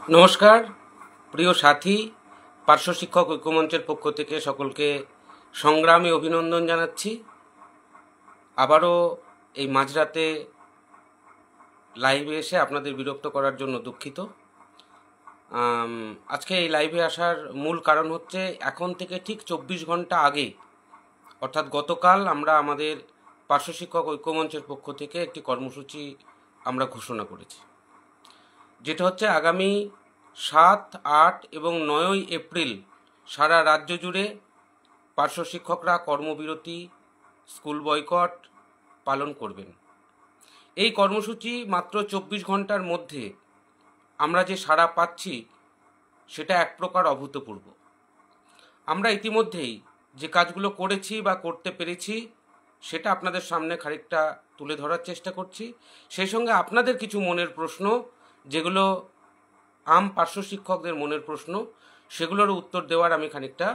নমস্কার প্রিয় সাথী, পার্শ্ব শিক্ষক ঐক্যমঞ্চের পক্ষ থেকে সকলকে সংগ্রামী অভিনন্দন জানাচ্ছি। আবারও এই মাঝরাতে লাইভে এসে আপনাদের বিরক্ত করার জন্য দুঃখিত। আজকে এই লাইভে আসার মূল কারণ হচ্ছে এখন থেকে ঠিক 24 ঘন্টা আগে অর্থাৎ গতকাল আমরা আমাদের পার্শ্ব শিক্ষক ঐক্যমঞ্চের পক্ষ থেকে একটি কর্মসূচি আমরা ঘোষণা করেছি, যেটা হচ্ছে আগামী 7, 8 এবং 9 এপ্রিল সারা রাজ্য জুড়ে পার্শ্ব শিক্ষকরা কর্মবিরতি, স্কুল বয়কট পালন করবেন। এই কর্মসূচি মাত্র 24 ঘন্টার মধ্যে আমরা যে সাড়া পাচ্ছি সেটা এক প্রকার অভূতপূর্ব। আমরা ইতিমধ্যেই যে কাজগুলো করেছি বা করতে পেরেছি সেটা আপনাদের সামনে খানিকটা তুলে ধরার চেষ্টা করছি। সেই সঙ্গে আপনাদের কিছু মনের প্রশ্ন, যেগুলো আম পার্শ্ব শিক্ষকদের মনের প্রশ্ন, সেগুলোর উত্তর দেওয়ার আমি খানিকটা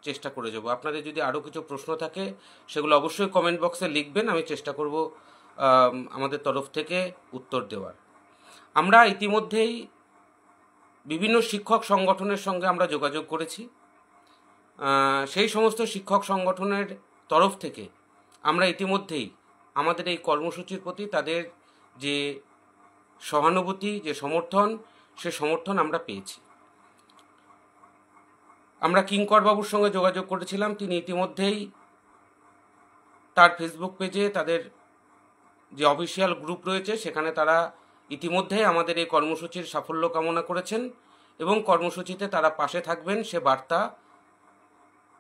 চেষ্টা করে যাব। আপনাদের যদি আরও কিছু প্রশ্ন থাকে সেগুলো অবশ্যই কমেন্ট বক্সে লিখবেন, আমি চেষ্টা করব আমাদের তরফ থেকে উত্তর দেওয়ার। আমরা ইতিমধ্যেই বিভিন্ন শিক্ষক সংগঠনের সঙ্গে আমরা যোগাযোগ করেছি। সেই সমস্ত শিক্ষক সংগঠনের তরফ থেকে আমরা ইতিমধ্যেই আমাদের এই কর্মসূচির প্রতি তাদের যে সহানুভূতি, যে সমর্থন, সে সমর্থন আমরা পেয়েছি। আমরা কিঙ্কর বাবুর সঙ্গে যোগাযোগ করেছিলাম, তিনি ইতিমধ্যেই তার ফেসবুক পেজে তাদের যে অফিসিয়াল গ্রুপ রয়েছে সেখানে তারা ইতিমধ্যেই আমাদের এই কর্মসূচির সাফল্য কামনা করেছেন এবং কর্মসূচিতে তারা পাশে থাকবেন সে বার্তা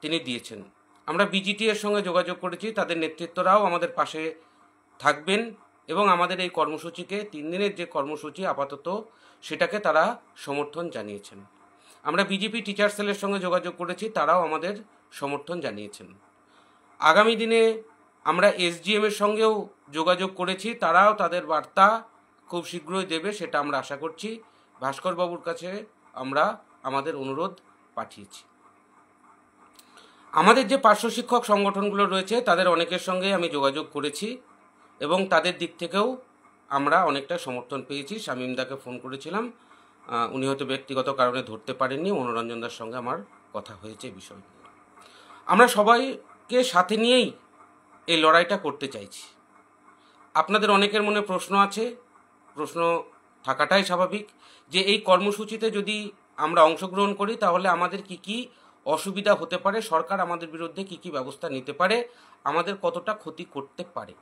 তিনি দিয়েছেন। আমরা বিজিটি এর সঙ্গে যোগাযোগ করেছি, তাদের নেতৃত্বরাও আমাদের পাশে থাকবেন এবং আমাদের এই কর্মসূচিকে 3 দিনের যে কর্মসূচি আপাতত সেটাকে তারা সমর্থন জানিয়েছেন। আমরা বিজেপি টিচার সেলের সঙ্গে যোগাযোগ করেছি, তারাও আমাদের সমর্থন জানিয়েছেন। আগামী দিনে আমরা এসডিএম এর সঙ্গেও যোগাযোগ করেছি, তারাও তাদের বার্তা খুব শীঘ্রই দেবে সেটা আমরা আশা করছি। ভাস্কর বাবুর কাছে আমরা আমাদের অনুরোধ পাঠিয়েছি। আমাদের যে পার্শ্ব শিক্ষক সংগঠনগুলো রয়েছে তাদের অনেকের সঙ্গে আমি যোগাযোগ করেছি এবং তাদের দিক থেকেও আমরা অনেকটা সমর্থন পেয়েছি। শামীমদাকে ফোন করেছিলাম, উনি হয়তো ব্যক্তিগত কারণে ধরতে পারেননি, মনোরঞ্জনদার সঙ্গে আমার কথা হয়েছে বিষয় নিয়ে। আমরা সবাইকে সাথে নিয়েই এই লড়াইটা করতে চাইছি। আপনাদের অনেকের মনে প্রশ্ন আছে, প্রশ্ন থাকাটাই স্বাভাবিক, যে এই কর্মসূচিতে যদি আমরা অংশগ্রহণ করি তাহলে আমাদের কি কি অসুবিধা হতে পারে, সরকার আমাদের বিরুদ্ধে কি কি ব্যবস্থা নিতে পারে, আমাদের কতটা ক্ষতি করতে পারে।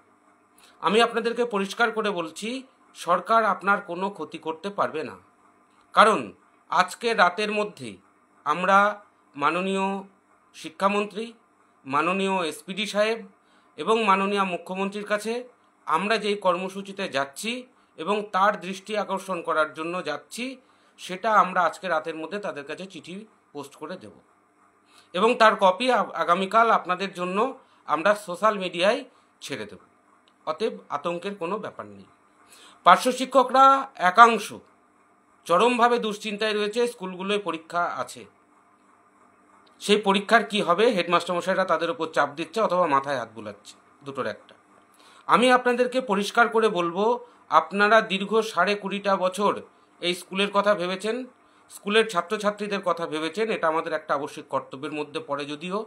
আমি আপনাদেরকে পরিষ্কার করে বলছি, সরকার আপনার কোনো ক্ষতি করতে পারবে না। কারণ আজকে রাতের মধ্যে আমরা মাননীয় শিক্ষামন্ত্রী, মাননীয় এসপিডি সাহেব এবং মাননীয় মুখ্যমন্ত্রীর কাছে আমরা যেই কর্মসূচিতে যাচ্ছি এবং তার দৃষ্টি আকর্ষণ করার জন্য যাচ্ছি, সেটা আমরা আজকে রাতের মধ্যে তাদের কাছে চিঠি পোস্ট করে দেব এবং তার কপি আগামীকাল আপনাদের জন্য আমরা সোশ্যাল মিডিয়ায় ছেড়ে দেব। অতএব আতঙ্কের কোনো ব্যাপার নেই। পার্শ্ব শিক্ষকরা একাংশ চরমভাবে দুশ্চিন্তায় রয়েছে, স্কুলগুলোয় পরীক্ষা আছে, সেই পরীক্ষার কি হবে হেডমাস্টারমশাইরা তাদের উপর চাপ দিচ্ছে অথবা মাথায় হাত বুলাচ্ছে, দুটোর একটা। আমি আপনাদেরকে পরিষ্কার করে বলবো, আপনারা দীর্ঘ 20.5 বছর এই স্কুলের কথা ভেবেছেন, স্কুলের ছাত্রছাত্রীদের কথা ভেবেছেন, এটা আমাদের একটা আবশ্যিক কর্তব্যের মধ্যে পড়ে যদিও,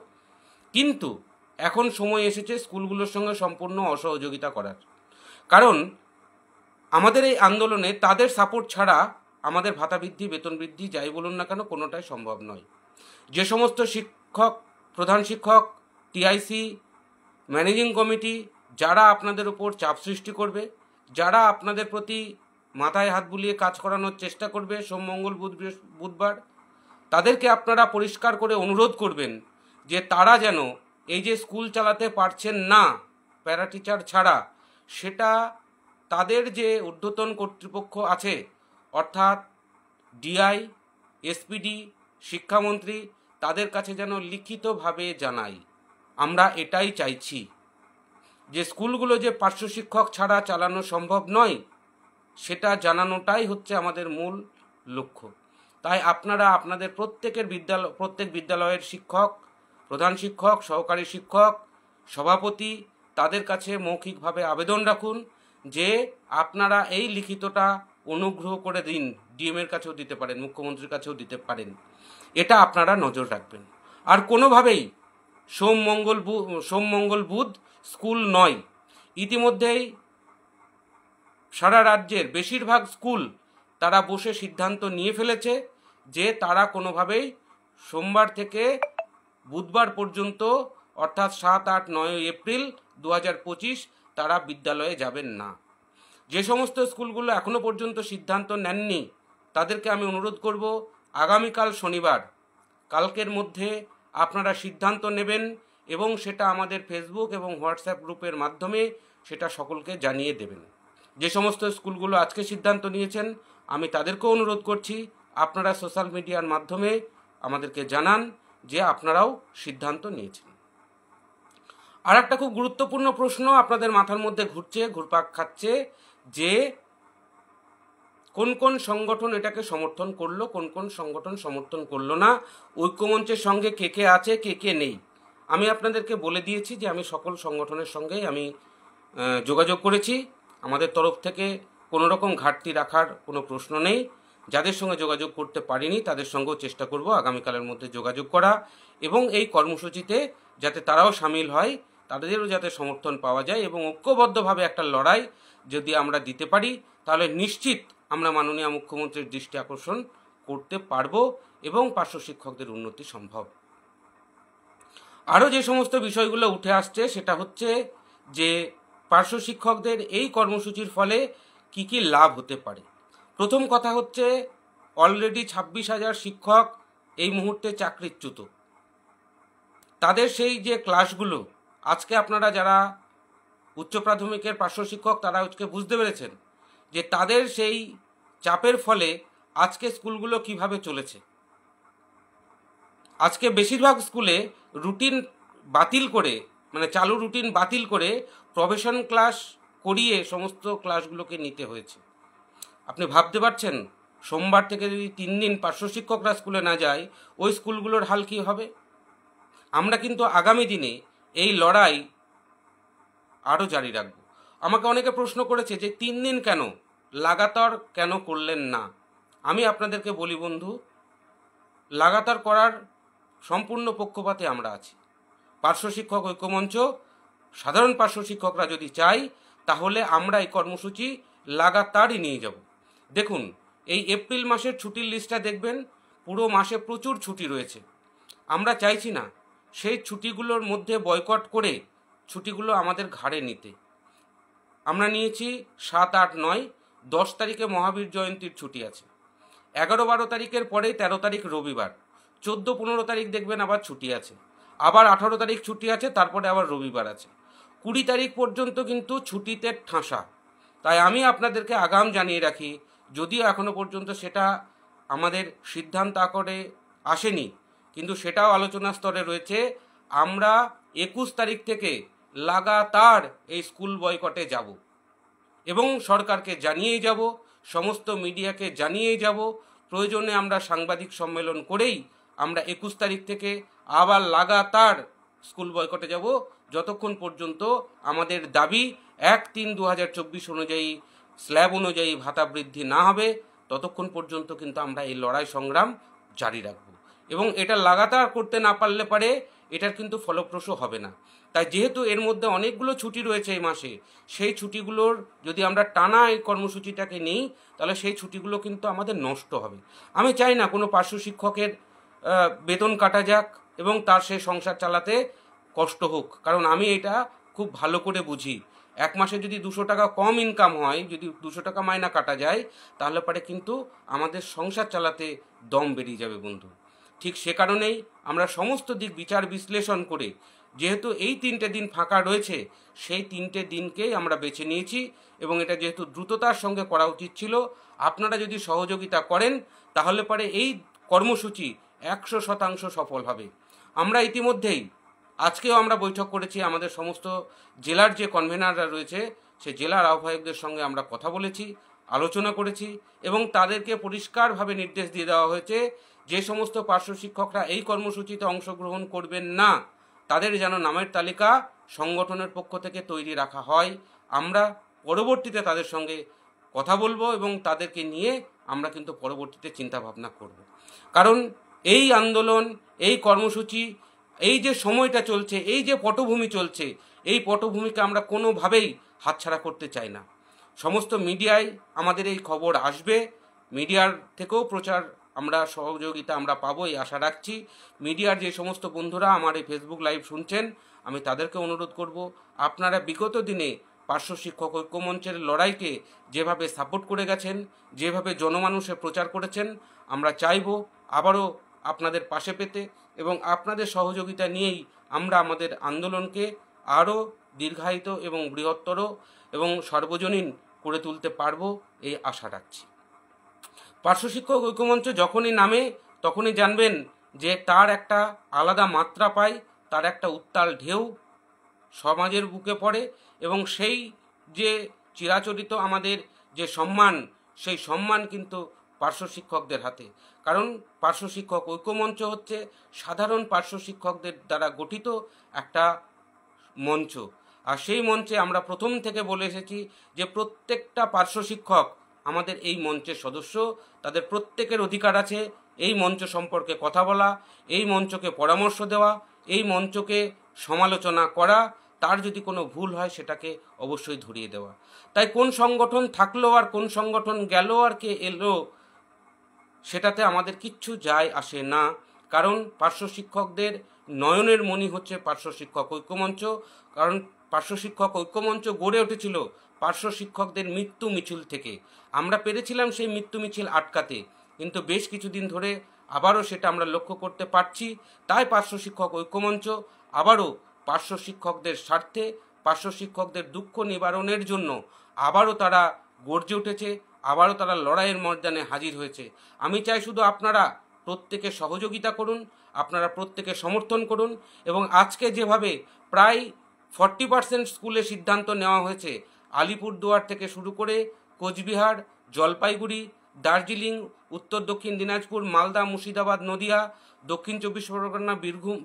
কিন্তু এখন সময় এসেছে স্কুলগুলোর সঙ্গে সম্পূর্ণ অসহযোগিতা করার। কারণ আমাদের এই আন্দোলনে তাদের সাপোর্ট ছাড়া আমাদের ভাতা বৃদ্ধি, বেতন বৃদ্ধি যাই বলুন না কেন কোনোটাই সম্ভব নয়। যে সমস্ত শিক্ষক, প্রধান শিক্ষক, টিআইসি, ম্যানেজিং কমিটি যারা আপনাদের উপর চাপ সৃষ্টি করবে, যারা আপনাদের প্রতি মাথায় হাত বুলিয়ে কাজ করানোর চেষ্টা করবে সোম, মঙ্গল, বুধবার, তাদেরকে আপনারা পরিষ্কার করে অনুরোধ করবেন যে তারা যেন এই যে স্কুল চালাতে পারছেন না প্যারা টিচার ছাড়া, সেটা তাদের যে ঊর্ধ্বতন কর্তৃপক্ষ আছে অর্থাৎ ডিআই, এসপিডি, শিক্ষামন্ত্রী, তাদের কাছে যেন লিখিতভাবে জানাই। আমরা এটাই চাইছি যে স্কুলগুলো যে পার্শ্ব শিক্ষক ছাড়া চালানো সম্ভব নয়, সেটা জানানোটাই হচ্ছে আমাদের মূল লক্ষ্য। তাই আপনারা আপনাদের প্রত্যেক বিদ্যালয়ের শিক্ষক, প্রধান শিক্ষক, সহকারী শিক্ষক, সভাপতি, তাদের কাছে মৌখিকভাবে আবেদন রাখুন যে আপনারা এই লিখিতটা অনুগ্রহ করে দিন, ডিএমের কাছেও দিতে পারেন, মুখ্যমন্ত্রীর কাছেও দিতে পারেন। এটা আপনারা নজর রাখবেন। আর কোনোভাবেই সোম মঙ্গল বুধ স্কুল নয়। ইতিমধ্যেই সারা রাজ্যের বেশিরভাগ স্কুল তারা বসে সিদ্ধান্ত নিয়ে ফেলেছে যে তারা কোনোভাবেই সোমবার থেকে বুধবার পর্যন্ত অর্থাৎ 7, 8, 9 এপ্রিল 2025 তারা বিদ্যালয়ে যাবেন না। যে সমস্ত স্কুলগুলো এখনো পর্যন্ত সিদ্ধান্ত নেননি তাদেরকে আমি অনুরোধ করব, আগামীকাল শনিবার, কালকের মধ্যে আপনারা সিদ্ধান্ত নেবেন এবং সেটা আমাদের ফেসবুক এবং হোয়াটসঅ্যাপ গ্রুপের মাধ্যমে সেটা সকলকে জানিয়ে দেবেন। যে সমস্ত স্কুলগুলো আজকে সিদ্ধান্ত নিয়েছেন আমি তাদেরকেও অনুরোধ করছি আপনারা সোশ্যাল মিডিয়ার মাধ্যমে আমাদেরকে জানান যে আপনারাও সিদ্ধান্ত নিয়েছেন। আর একটা খুব গুরুত্বপূর্ণ প্রশ্ন আপনাদের মাথার মধ্যে ঘুরপাক খাচ্ছে যে কোন কোন সংগঠন এটাকে সমর্থন করলো, কোন কোন সংগঠন সমর্থন করলো না, ঐক্যমঞ্চের সঙ্গে কে কে আছে, কে কে নেই। আমি আপনাদেরকে বলে দিয়েছি যে আমি সকল সংগঠনের সঙ্গেই আমি যোগাযোগ করেছি। আমাদের তরফ থেকে কোনো রকম ঘাটতি রাখার কোনো প্রশ্ন নেই। যাদের সঙ্গে যোগাযোগ করতে পারিনি তাদের সঙ্গেও চেষ্টা করব আগামীকালের মধ্যে যোগাযোগ করা এবং এই কর্মসূচিতে যাতে তারাও সামিল হয়, তাদেরও যাতে সমর্থন পাওয়া যায় এবং ঐক্যবদ্ধভাবে একটা লড়াই যদি আমরা দিতে পারি তাহলে নিশ্চিত আমরা মাননীয় মুখ্যমন্ত্রীর দৃষ্টি আকর্ষণ করতে পারবো এবং পার্শ্ব শিক্ষকদের উন্নতি সম্ভব। আরও যে সমস্ত বিষয়গুলো উঠে আসছে সেটা হচ্ছে যে পার্শ্ব শিক্ষকদের এই কর্মসূচির ফলে কি কি লাভ হতে পারে। প্রথম কথা হচ্ছে অলরেডি 26,000 শিক্ষক এই মুহূর্তে চাকরিচ্যুত। তাদের সেই যে ক্লাসগুলো আজকে আপনারা যারা উচ্চ প্রাথমিকের পার্শ্ব শিক্ষক তারা আজকে বুঝতে পেরেছেন যে তাদের সেই চাপের ফলে আজকে স্কুলগুলো কিভাবে চলেছে। আজকে বেশিরভাগ স্কুলে রুটিন বাতিল করে, মানে চালু রুটিন বাতিল করে প্রবেশন ক্লাস করিয়ে সমস্ত ক্লাসগুলোকে নিতে হয়েছে। আপনি ভাবতে পারছেন সোমবার থেকে যদি 3 দিন পার্শ্ব শিক্ষকরা স্কুলে না যায় ওই স্কুলগুলোর হাল কী হবে। আমরা কিন্তু আগামী দিনে এই লড়াই আরও জারি রাখব। আমাকে অনেকে প্রশ্ন করেছে যে 3 দিন কেন, লাগাতার কেন করলেন না। আমি আপনাদেরকে বলি বন্ধু, লাগাতার করার সম্পূর্ণ পক্ষপাতে আমরা আছি। পার্শ্ব শিক্ষক ঐক্যমঞ্চ, সাধারণ পার্শ্ব শিক্ষকরা যদি চাই তাহলে আমরা এই কর্মসূচি লাগাতারই নিয়ে যাব। দেখুন, এই এপ্রিল মাসের ছুটির লিস্টটা দেখবেন, পুরো মাসে প্রচুর ছুটি রয়েছে। আমরা চাইছি না সেই ছুটিগুলোর মধ্যে বয়কট করে ছুটিগুলো আমাদের ঘাড়ে নিতে। আমরা নিয়েছি 7, 8, 9, 10 তারিখে মহাবীর জয়ন্তীর ছুটি আছে, 11, 12 তারিখের পরেই 13 তারিখ রবিবার, 14, 15 তারিখ দেখবেন আবার ছুটি আছে, আবার 18 তারিখ ছুটি আছে, তারপরে আবার রবিবার আছে। 20 তারিখ পর্যন্ত কিন্তু ছুটিতে ঠাসা। তাই আমি আপনাদেরকে আগাম জানিয়ে রাখি, যদিও এখনো পর্যন্ত সেটা আমাদের সিদ্ধান্ত আকারে আসেনি, কিন্তু সেটাও আলোচনা স্তরে রয়েছে। আমরা 21 তারিখ থেকে লাগাতার এই স্কুল বয়কটে যাব এবং সরকারকে জানিয়েই যাব, সমস্ত মিডিয়াকে জানিয়েই যাব। প্রয়োজনে আমরা সাংবাদিক সম্মেলন করেই আমরা 21 তারিখ থেকে আবার লাগাতার স্কুল বয়কটে যাব যতক্ষণ পর্যন্ত আমাদের দাবি 1/3/2024 অনুযায়ী স্ল্যাব অনুযায়ী ভাতা বৃদ্ধি না হবে, ততক্ষণ পর্যন্ত কিন্তু আমরা এই লড়াই সংগ্রাম জারি রাখব। এবং এটা লাগাতার করতে না পারলে পারে এটার কিন্তু ফলপ্রসূ হবে না। তাই যেহেতু এর মধ্যে অনেকগুলো ছুটি রয়েছে এই মাসে, সেই ছুটিগুলোর যদি আমরা টানা এই কর্মসূচিটাকে নিই তাহলে সেই ছুটিগুলো কিন্তু আমাদের নষ্ট হবে। আমি চাই না কোনো পার্শ্ব শিক্ষকের বেতন কাটা যাক এবং তার সেই সংসার চালাতে কষ্ট হোক, কারণ আমি এটা খুব ভালো করে বুঝি। এক মাসে যদি 200 টাকা কম ইনকাম হয়, যদি 200 টাকা মাইনা কাটা যায়, তাহলে পরে কিন্তু আমাদের সংসার চালাতে দম বেরিয়ে যাবে বন্ধু। ঠিক সে কারণেই আমরা সমস্ত দিক বিচার বিশ্লেষণ করে, যেহেতু এই 3টে দিন ফাঁকা রয়েছে, সেই 3টে দিনকেই আমরা বেছে নিয়েছি এবং এটা যেহেতু দ্রুততার সঙ্গে করা উচিত ছিল, আপনারা যদি সহযোগিতা করেন তাহলে পরে এই কর্মসূচি 100% সফল হবে। আমরা ইতিমধ্যেই আজকেও আমরা বৈঠক করেছি, আমাদের সমস্ত জেলার যে কনভেনাররা রয়েছে সে জেলার আহ্বায়কদের সঙ্গে আমরা কথা বলেছি, আলোচনা করেছি এবং তাদেরকে পরিষ্কারভাবে নির্দেশ দিয়ে দেওয়া হয়েছে যে সমস্ত পার্শ্ব শিক্ষকরা এই কর্মসূচিতে অংশগ্রহণ করবেন না তাদের যেন নামের তালিকা সংগঠনের পক্ষ থেকে তৈরি রাখা হয়। আমরা পরবর্তীতে তাদের সঙ্গে কথা বলবো এবং তাদেরকে নিয়ে আমরা কিন্তু পরবর্তীতে চিন্তা ভাবনা করব। কারণ এই আন্দোলন, এই কর্মসূচি, এই যে সময়টা চলছে, এই যে পটভূমি চলছে, এই পটভূমিকে আমরা কোনোভাবেই হাতছাড়া করতে চাই না। সমস্ত মিডিয়ায় আমাদের এই খবর আসবে, মিডিয়ার থেকেও প্রচার আমরা সহযোগিতা আমরা পাবো এই আশা রাখছি। মিডিয়ার যে সমস্ত বন্ধুরা আমার এই ফেসবুক লাইভ শুনছেন, আমি তাদেরকে অনুরোধ করব, আপনারা বিগত দিনে পার্শ্ব শিক্ষক ঐক্যমঞ্চের লড়াইকে যেভাবে সাপোর্ট করে গেছেন, যেভাবে জনমানুষে প্রচার করেছেন, আমরা চাইব আবারও আপনাদের পাশে পেতে এবং আপনাদের সহযোগিতা নিয়েই আমরা আমাদের আন্দোলনকে আরও দীর্ঘায়িত এবং বৃহত্তর এবং সর্বজনীন করে তুলতে পারবো এই আশা রাখছি। পার্শ্ব শিক্ষক ঐক্যমঞ্চ যখনই নামে তখনই জানবেন যে তার একটা আলাদা মাত্রা পায়, তার একটা উত্তাল ঢেউ সমাজের বুকে পড়ে এবং সেই যে চিরাচরিত আমাদের যে সম্মান, সেই সম্মান কিন্তু পার্শ্ব শিক্ষকদের হাতে। কারণ পার্শ্ব শিক্ষক ঐক্যমঞ্চ হচ্ছে সাধারণ পার্শ্ব শিক্ষকদের দ্বারা গঠিত একটা মঞ্চ। আর সেই মঞ্চে আমরা প্রথম থেকে বলে এসেছি যে প্রত্যেকটা পার্শ্ব শিক্ষক আমাদের এই মঞ্চের সদস্য, তাদের প্রত্যেকের অধিকার আছে এই মঞ্চ সম্পর্কে কথা বলা, এই মঞ্চকে পরামর্শ দেওয়া, এই মঞ্চকে সমালোচনা করা, তার যদি কোনো ভুল হয় সেটাকে অবশ্যই ধরিয়ে দেওয়া। তাই কোন সংগঠন থাকলো আর কোন সংগঠন গেল আর কে এলো সেটাতে আমাদের কিচ্ছু যায় আসে না। কারণ পার্শ্ব শিক্ষকদের নয়নের মণি হচ্ছে পার্শ্ব শিক্ষক ঐক্যমঞ্চ। কারণ পার্শ্ব শিক্ষক ঐক্যমঞ্চ গড়ে উঠেছিল পার্শ্ব শিক্ষকদের মৃত্যু মিছিল থেকে। আমরা পেরেছিলাম সেই মৃত্যু মিছিল আটকাতে, কিন্তু বেশ কিছুদিন ধরে আবারও সেটা আমরা লক্ষ্য করতে পারছি। তাই পার্শ্ব শিক্ষক ঐক্যমঞ্চ আবারও পার্শ্ব শিক্ষকদের স্বার্থে, পার্শ্ব শিক্ষকদের দুঃখ নিবারণের জন্য আবারও তারা গর্জে উঠেছে, আবারও তারা লড়াইয়ের ময়দানে হাজির হয়েছে। আমি চাই শুধু আপনারা প্রত্যেকে সহযোগিতা করুন, আপনারা প্রত্যেকে সমর্থন করুন এবং আজকে যেভাবে প্রায় 40% স্কুলে সিদ্ধান্ত নেওয়া হয়েছে, আলিপুরদুয়ার থেকে শুরু করে কোচবিহার, জলপাইগুড়ি, দার্জিলিং, উত্তর দক্ষিণ দিনাজপুর, মালদা, মুর্শিদাবাদ, নদিয়া, দক্ষিণ 24 পরগনা,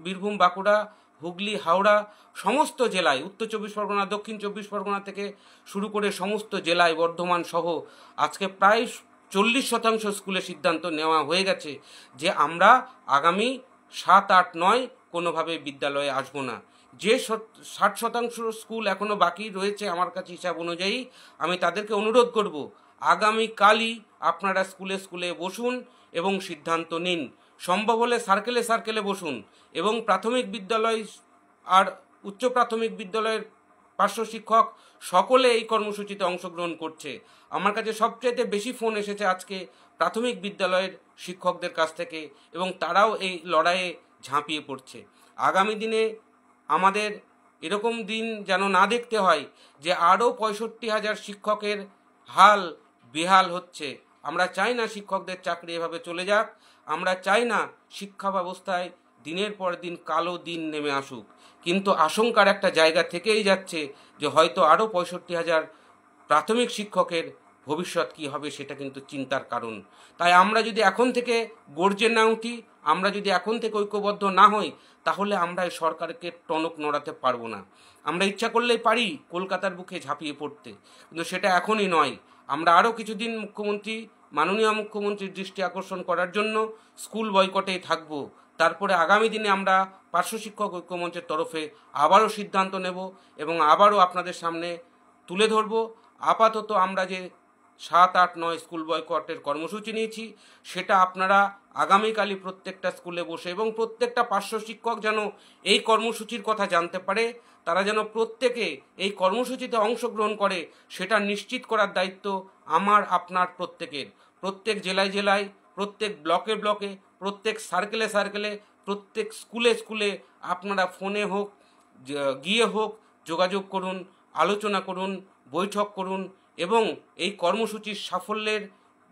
বীরভূম, বাঁকুড়া, হুগলি, হাওড়া, সমস্ত জেলায়, উত্তর 24 পরগনা, দক্ষিণ 24 পরগনা থেকে শুরু করে সমস্ত জেলায়, বর্ধমান সহ আজকে প্রায় 40% স্কুলে সিদ্ধান্ত নেওয়া হয়ে গেছে যে আমরা আগামী 7, 8, 9 কোনোভাবে বিদ্যালয়ে আসবো না। যে 60% স্কুল এখনও বাকি রয়েছে আমার কাছে হিসাব অনুযায়ী, আমি তাদেরকে অনুরোধ করব আগামীকালই আপনারা স্কুলে স্কুলে বসুন এবং সিদ্ধান্ত নিন। সম্ভব হলে সার্কেলে সার্কেলে বসুন এবং প্রাথমিক বিদ্যালয় আর উচ্চ প্রাথমিক বিদ্যালয়ের পার্শ্ব শিক্ষক সকলে এই কর্মসূচিতে অংশগ্রহণ করছে। আমার কাছে সবচেয়ে বেশি ফোন এসেছে আজকে প্রাথমিক বিদ্যালয়ের শিক্ষকদের কাছ থেকে এবং তারাও এই লড়াইয়ে ঝাঁপিয়ে পড়ছে। আগামী দিনে আমাদের এরকম দিন যেন না দেখতে হয় যে আরও 65,000 শিক্ষকের হাল বেহাল হচ্ছে। আমরা চাই না শিক্ষকদের চাকরি এভাবে চলে যাক, আমরা চাই না শিক্ষা ব্যবস্থায় দিনের পর দিন কালো দিন নেমে আসুক, কিন্তু আশঙ্কার একটা জায়গা থেকেই যাচ্ছে যে হয়তো আরও 65,000 প্রাথমিক শিক্ষকের ভবিষ্যৎ কী হবে সেটা কিন্তু চিন্তার কারণ। তাই আমরা যদি এখন থেকে গর্জে না উঠি, আমরা যদি এখন থেকে ঐক্যবদ্ধ না হই, তাহলে আমরা এই সরকারকে টনক নড়াতে পারবো না। আমরা ইচ্ছা করলেই পারি কলকাতার বুকে ঝাঁপিয়ে পড়তে, কিন্তু সেটা এখনই নয়। আমরা আরও কিছুদিন মাননীয় মুখ্যমন্ত্রীর দৃষ্টি আকর্ষণ করার জন্য স্কুল বয়কটেই থাকব। তারপরে আগামী দিনে আমরা পার্শ্ব শিক্ষক ঐক্যমঞ্চের তরফে আবারও সিদ্ধান্ত নেব এবং আবারও আপনাদের সামনে তুলে ধরব। আপাতত আমরা যে 7, 8, 9 স্কুল বয়কটের কর্মসূচি নিয়েছি সেটা আপনারা আগামীকালই প্রত্যেকটা স্কুলে বসে এবং প্রত্যেকটা পার্শ্ব শিক্ষক যেন এই কর্মসূচির কথা জানতে পারে, তারা যেন প্রত্যেকে এই কর্মসূচিতে অংশগ্রহণ করে, সেটা নিশ্চিত করার দায়িত্ব আমার, আপনার প্রত্যেকের। প্রত্যেক জেলায় জেলায়, প্রত্যেক ব্লকে ব্লকে, প্রত্যেক সার্কেলে সার্কেলে, প্রত্যেক স্কুলে স্কুলে আপনারা ফোনে হোক গিয়ে হোক যোগাযোগ করুন, আলোচনা করুন, বৈঠক করুন এবং এই কর্মসূচির সাফল্যের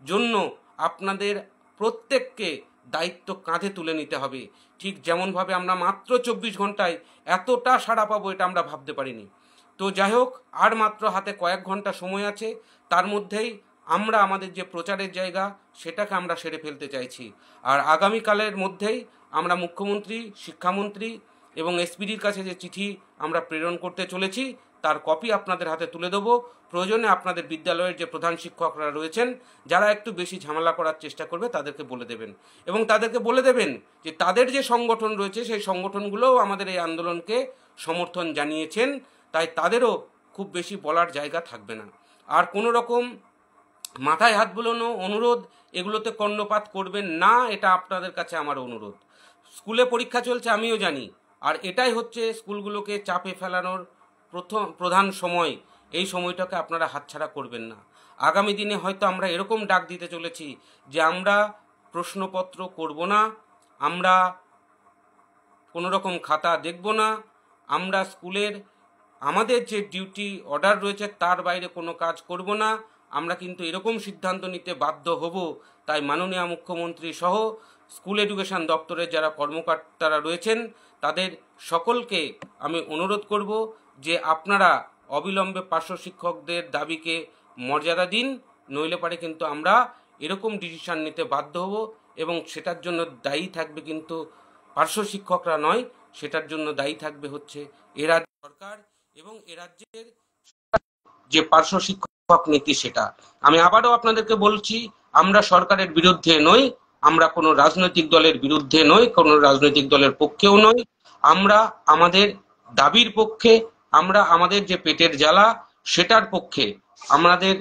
জন্য আপনাদের প্রত্যেককে দায়িত্ব কাঁধে তুলে নিতে হবে। ঠিক যেমনভাবে আমরা মাত্র 24 ঘন্টায় এতটা সাড়া পাবো এটা আমরা ভাবতে পারিনি। তো যাই হোক, আর মাত্র হাতে কয়েক ঘন্টা সময় আছে, তার মধ্যেই আমরা আমাদের যে প্রচারের জায়গা সেটাকে আমরা সেরে ফেলতে চাইছি। আর আগামীকালের মধ্যেই আমরা মুখ্যমন্ত্রী, শিক্ষামন্ত্রী এবং এসপিডির কাছে যে চিঠি আমরা প্রেরণ করতে চলেছি তার কপি আপনাদের হাতে তুলে দেবো। প্রয়োজনে আপনাদের বিদ্যালয়ের যে প্রধান শিক্ষকরা রয়েছেন, যারা একটু বেশি ঝামেলা করার চেষ্টা করবে, তাদেরকে বলে দেবেন, এবং তাদেরকে বলে দেবেন যে তাদের যে সংগঠন রয়েছে সেই সংগঠনগুলোও আমাদের এই আন্দোলনকে সমর্থন জানিয়েছেন, তাই তাদেরও খুব বেশি বলার জায়গা থাকবে না। আর কোনো রকম মাথায় হাত বুলোনো, অনুরোধ, এগুলোতে কর্ণপাত করবেন না, এটা আপনাদের কাছে আমার অনুরোধ। স্কুলে পরীক্ষা চলছে, আমিও জানি, আর এটাই হচ্ছে স্কুলগুলোকে চাপে ফেলানোর প্রধান সময়। এই সময়টাকে আপনারা হাতছাড়া করবেন না। আগামী দিনে হয়তো আমরা এরকম ডাক দিতে চলেছি যে আমরা প্রশ্নপত্র করব না, আমরা কোনো রকম খাতা দেখব না, আমরা স্কুলের আমাদের যে ডিউটি অর্ডার রয়েছে তার বাইরে কোনো কাজ করব না। আমরা কিন্তু এরকম সিদ্ধান্ত নিতে বাধ্য হব। তাই মাননীয় মুখ্যমন্ত্রী সহ স্কুল এডুকেশন দপ্তরের যারা কর্মকর্তারা রয়েছেন তাদের সকলকে আমি অনুরোধ করব যে আপনারা অবিলম্বে পার্শ্ব শিক্ষকদের দাবিকে মর্যাদা দিন, নইলে পারে কিন্তু আমরা এরকম ডিসিশন নিতে বাধ্য হব, এবং সেটার জন্য দায়ী থাকবে কিন্তু পার্শ্ব শিক্ষকরা নয়, সেটার জন্য দায়ী থাকবে হচ্ছে এ রাজ্য সরকার এবং এ রাজ্যের যে পার্শ্ব শিক্ষক নীতি। সেটা আমি আবারও আপনাদেরকে বলছি, আমরা সরকারের বিরুদ্ধে নই, আমরা কোনো রাজনৈতিক দলের বিরুদ্ধে নই, কোনো রাজনৈতিক দলের পক্ষেও নই। আমরা আমাদের দাবির পক্ষে, আমরা আমাদের যে পেটের জ্বালা সেটার পক্ষে, আমাদের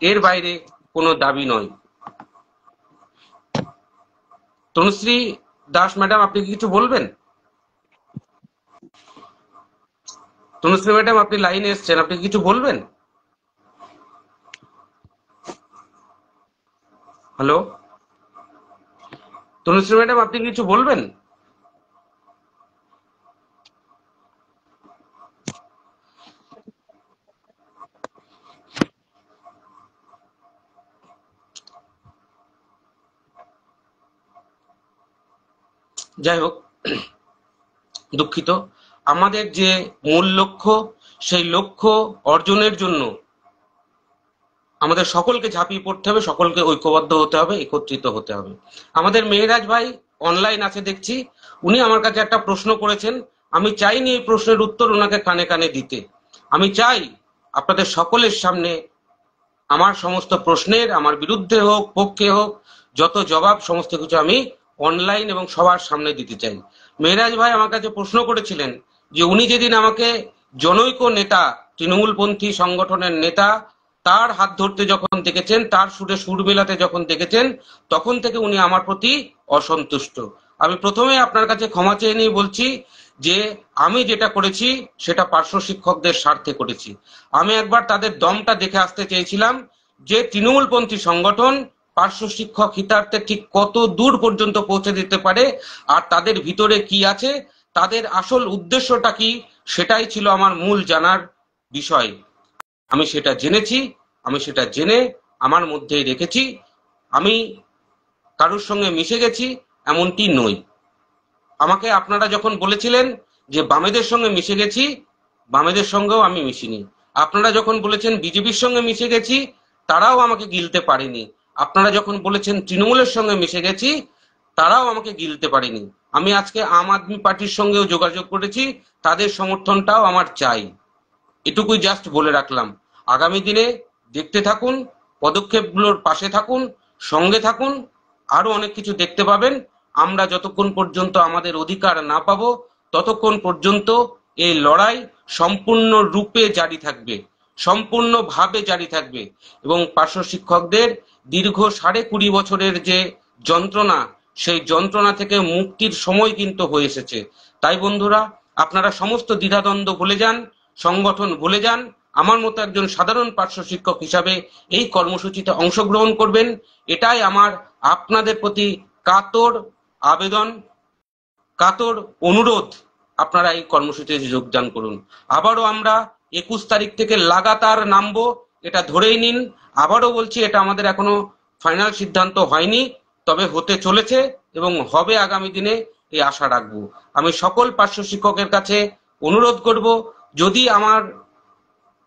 এর বাইরে কোনো দাবি নয়। তনুশ্রী দাস ম্যাডাম, আপনি কি কিছু বলবেন? তনুশ্রী ম্যাডাম, আপনি লাইনে এসছেন, আপনি কিছু বলবেন? হ্যালো তনুশ্রী ম্যাডাম, আপনি কিছু বলবেন? যাই হোক, দুঃখিত। আমাদের যে মূল লক্ষ্য, সেই লক্ষ্য অর্জনের জন্য আমাদের সকলকে ঝাঁপিয়ে পড়তে হবে, সকলকে ঐক্যবদ্ধ হতে হবে, একত্রিত হতে হবে। আমাদের মেহেরাজ ভাই অনলাইন আছে দেখছি, উনি আমার কাছে একটা প্রশ্ন করেছেন। আমি চাইনি এই প্রশ্নের উত্তর ওনাকে কানে কানে দিতে। আমি চাই আপনাদের সকলের সামনে আমার সমস্ত প্রশ্নের, আমার বিরুদ্ধে হোক পক্ষে হোক, যত জবাব সমস্ত কিছু আমি অনলাইন এবং সবার সামনে দিতে চাই। মেহেরাজ ভাই আমার কাছে প্রশ্ন করেছিলেন যে উনি যেদিন আমাকে জনৈক নেতা, তৃণমূলপন্থী সংগঠনের নেতা, তার হাত ধরতে যখন দেখেছেন, তার সুরে সুর মেলাতে যখন দেখেছেন, তখন থেকে উনি আমার প্রতি অসন্তুষ্ট। আমি প্রথমে আপনার কাছে ক্ষমা চেয়ে নিয়ে বলছি যে আমি যেটা করেছি সেটা পার্শ্ব শিক্ষকদের স্বার্থে করেছি। আমি একবার তাদের দমটা দেখে আসতে চেয়েছিলাম যে তৃণমূলপন্থী সংগঠন পার্শ্ব শিক্ষক হিতার্থে ঠিক কত দূর পর্যন্ত পৌঁছে দিতে পারে, আর তাদের ভিতরে কি আছে, তাদের আসল উদ্দেশ্যটা কি, সেটাই ছিল আমার মূল জানার বিষয়। আমি সেটা জেনেছি, আমি সেটা জেনে আমার মধ্যেই রেখেছি। আমি কারোর সঙ্গে মিশে গেছি এমনটি নই। আমাকে আপনারা যখন বলেছিলেন যে বামেদের সঙ্গে মিশে গেছি, বামেদের সঙ্গেও আমি মিশিনি। আপনারা যখন বলেছেন বিজেপির সঙ্গে মিশে গেছি, তারাও আমাকে গিলতে পারেনি। আপনারা যখন বলেছেন তৃণমূলের সঙ্গে মিশে গেছি, তারাও আমাকে গিলতে পারেনি। আমি আজকে আম আদমি পার্টির সঙ্গেও যোগাযোগ করেছি, তাদের সমর্থনটাও আমার চাই। এটুকুই জাস্ট বলে রাখলাম। আগামী দিনে দেখতে থাকুন, পদক্ষেপগুলোর পাশে থাকুন, সঙ্গে থাকুন, আরো অনেক কিছু দেখতে পাবেন। আমরা যতক্ষণ পর্যন্ত আমাদের অধিকার না পাবো, ততক্ষণ পর্যন্ত এই লড়াই সম্পূর্ণ রূপে জারি থাকবে, সম্পূর্ণভাবে জারি থাকবে। এবং পার্শ্ব শিক্ষকদের দীর্ঘ 20.5 বছরের যে যন্ত্রণা, সেই যন্ত্রণা থেকে মুক্তির সময় কিন্তু হয়ে এসেছে। তাই বন্ধুরা, আপনারা সমস্ত দ্বিধাদ্বন্দ্ব ভুলে যান, সংগঠন ভুলে যান, আমার মতো একজন সাধারণ পার্শ্ব শিক্ষক হিসাবে এই কর্মসূচিতে অংশগ্রহণ করবেন। এটাই আমার আপনাদের প্রতি কাতর আবেদন, কাতর অনুরোধ। আপনারা এই কর্মসূচিতে যোগদান করুন। আবারও আমরা 21 তারিখ থেকে লাগাতার নামবো, এটা ধরেই নিন। আবারও বলছি, এটা আমাদের এখনো ফাইনাল সিদ্ধান্ত হয়নি, তবে হতে চলেছে এবং হবে আগামী দিনে, এই আশা রাখবো। আমি সকল পার্শ্ব শিক্ষকের কাছে অনুরোধ করব, যদি আমার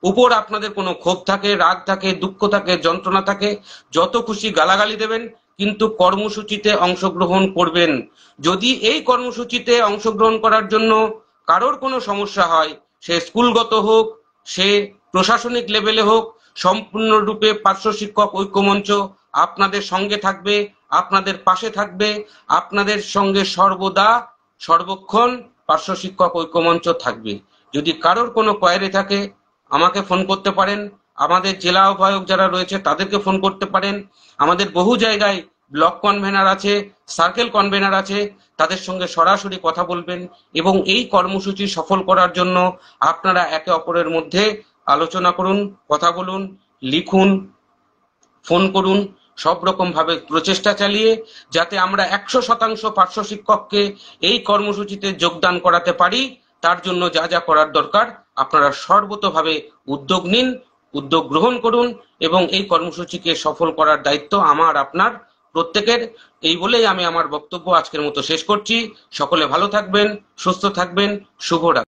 উপর আপনাদের কোনো ক্ষোভ থাকে, রাগ থাকে, দুঃখ থাকে, যন্ত্রণা থাকে, যত খুশি গালাগালি দেবেন, কিন্তু কর্মসূচিতে অংশগ্রহণ করবেন। যদি এই কর্মসূচিতে অংশগ্রহণ করার জন্য কারোর কোনো সমস্যা হয়, সে স্কুলগত হোক, সে প্রশাসনিক লেভেলে হোক, সম্পূর্ণরূপে পার্শ্ব শিক্ষক ঐক্যমঞ্চ আপনাদের সঙ্গে থাকবে, আপনাদের পাশে থাকবে, আপনাদের সঙ্গে সর্বদা সর্বক্ষণ পার্শ্ব শিক্ষক ঐক্যমঞ্চ থাকবে। যদি কারোর কোনো কোয়ারি থাকে আমাকে ফোন করতে পারেন, আমাদের জেলা আহ্বায়ক যারা রয়েছে তাদেরকে ফোন করতে পারেন। আমাদের বহু জায়গায় ব্লক কনভেনার আছে, সার্কেল কনভেনার আছে, তাদের সঙ্গে সরাসরি কথা বলবেন এবং এই কর্মসূচি সফল করার জন্য আপনারা একে অপরের মধ্যে আলোচনা করুন, কথা বলুন, লিখুন, ফোন করুন, সব রকম ভাবে প্রচেষ্টা চালিয়ে যাতে আমরা 100% পার্শ্ব শিক্ষককে এই কর্মসূচিতে যোগদান করাতে পারি, তার জন্য যা যা করার দরকার আপনারা সর্বতোভাবে উদ্যোগ নিন, উদ্যোগ গ্রহণ করুন এবং এই কর্মসূচিকে সফল করার দায়িত্ব আমার আপনার প্রত্যেকের। এই বলেই আমি আমার বক্তব্য আজকের মতো শেষ করছি। সকলে ভালো থাকবেন, সুস্থ থাকবেন, শুভরাত্রি।